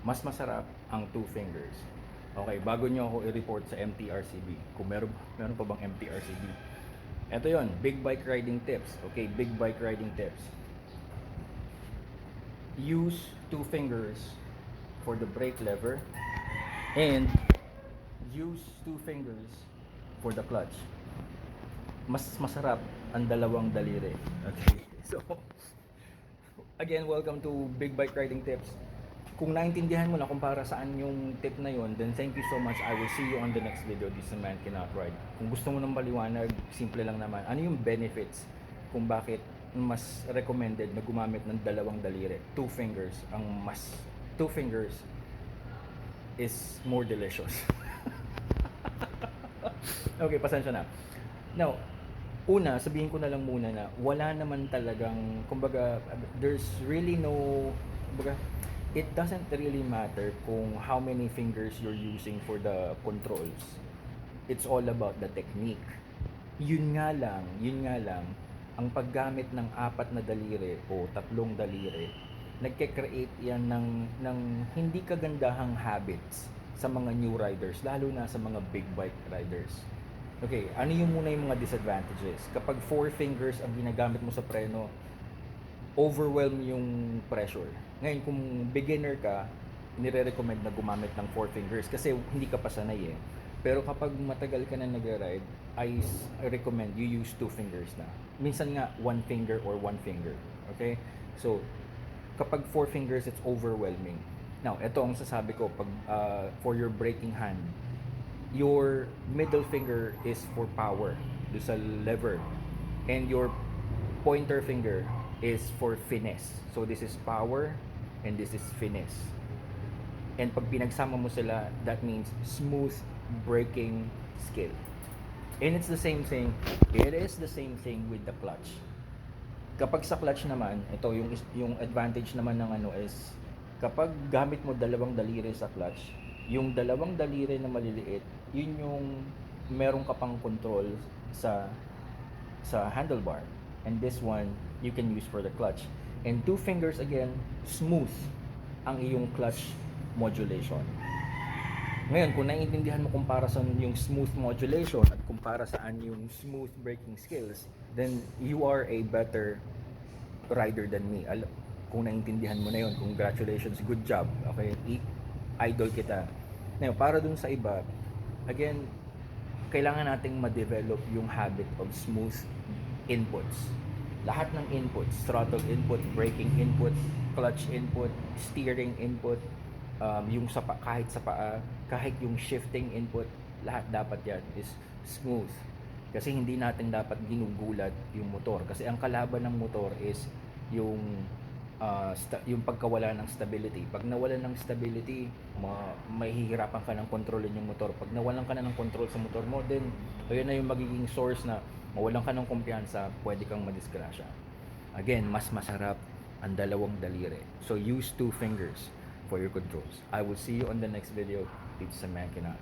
mas masarap ang two fingers. Okay, bago nyo ako i-report sa MTRCB, kung meron pa bang MTRCB. Ito yon, big bike riding tips. Okay, big bike riding tips. Use two fingers for the brake lever and use two fingers for the clutch. Mas masarap ang dalawang daliri. Okay, so again, welcome to Big Bike Riding Tips. Kung naintindihan mo na kung para saan yung tip na yon, then thank you so much. I will see you on the next video. This man cannot ride. Kung gusto mo ng maliwanag, simple lang naman. Ano yung benefits kung bakit mas recommended na gumamit ng dalawang daliri? Two fingers two fingers is more delicious. Okay, pasensya na. Now, una, sabihin ko na lang muna na wala naman talagang, kumbaga, there's really no, kumbaga, it doesn't really matter kung how many fingers you're using for the controls. It's all about the technique. Yun nga lang, ang paggamit ng apat na daliri o tatlong daliri, nagke-create yan ng hindi kagandahang habits sa mga new riders, lalo na sa mga big bike riders. Okay, ano yung muna yung mga disadvantages? Kapag four fingers ang ginagamit mo sa preno, overwhelm yung pressure. Ngayon, kung beginner ka, nire-recommend na gumamit ng four fingers kasi hindi ka pa sanay eh. Pero kapag matagal ka na nag-ride, I recommend you use two fingers na. Minsan nga, one finger or one finger. Okay? So, kapag four fingers, it's overwhelming. Now, ito ang sasabi ko, pag for your braking hand, your middle finger is for power, do sa lever, and your pointer finger is for finesse. So this is power and this is finesse. And pag pinagsama mo sila, that means smooth braking skill. And it's the same thing. It is the same thing with the clutch. Kapag sa clutch naman, ito yung advantage naman ng ano is kapag gamit mo dalawang daliri sa clutch, yung dalawang daliri na maliliit, yun yung meron ka pang control sa handlebar. And this one, you can use for the clutch. And two fingers again, smooth ang iyong clutch modulation. Ngayon, kung naiintindihan mo kung para saan yung smooth modulation at kung para saan yung smooth braking skills, then you are a better rider than me. Kung naiintindihan mo na yun, congratulations, good job. Okay, idol kita. Ngayon, para dun sa iba, again, kailangan nating ma-develop yung habit of smooth inputs. Lahat ng inputs, throttle input, braking input, clutch input, steering input, yung kahit sa paa, kahit yung shifting input, lahat dapat yan is smooth. Kasi hindi natin dapat ginugulat yung motor. Kasi ang kalaban ng motor is yung pagkawala ng stability. Pag nawalan ng stability, mahihirapan ka ng kontrolin yung motor. Pag nawalan ka na ng control sa motor mo, then ayun na yung magiging source na mawalan ka ng kumpiyansa, pwede kang madisgrasya. Again, mas masarap ang dalawang daliri. So use two fingers for your controls. I will see you on the next video. It's a man cannot.